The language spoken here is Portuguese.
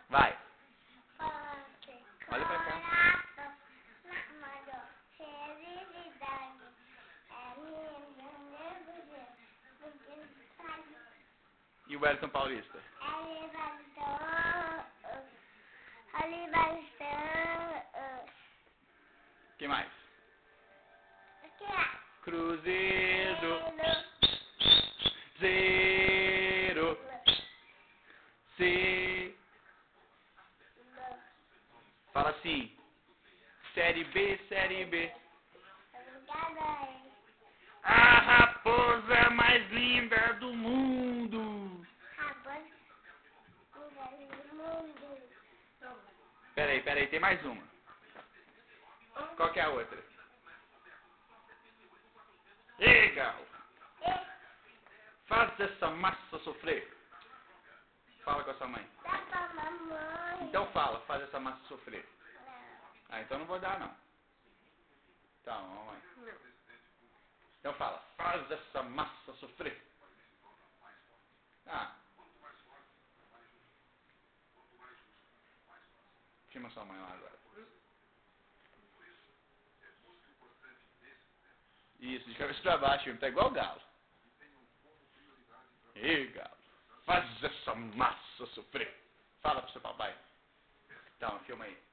Vai. Olha pra cá. E o Wellington Paulista? O que mais? Cruzeiro. Zero. C. Fala assim. Série B, Série B. A raposa mais linda do mundo. Peraí, tem mais uma. Qual que é a outra? Legal. Faz essa massa sofrer. Fala com a sua mãe. Dá pra mamãe. Então fala, faz essa massa sofrer. Ah, então não vou dar não. Então, mamãe. Então fala, faz essa massa sofrer. Ah. Chama sua mãe lá agora. Isso, de cabeça pra baixo, tá igual o galo. Ei, galo, faz essa massa sofrer. Fala pro seu papai. Então, filma aí.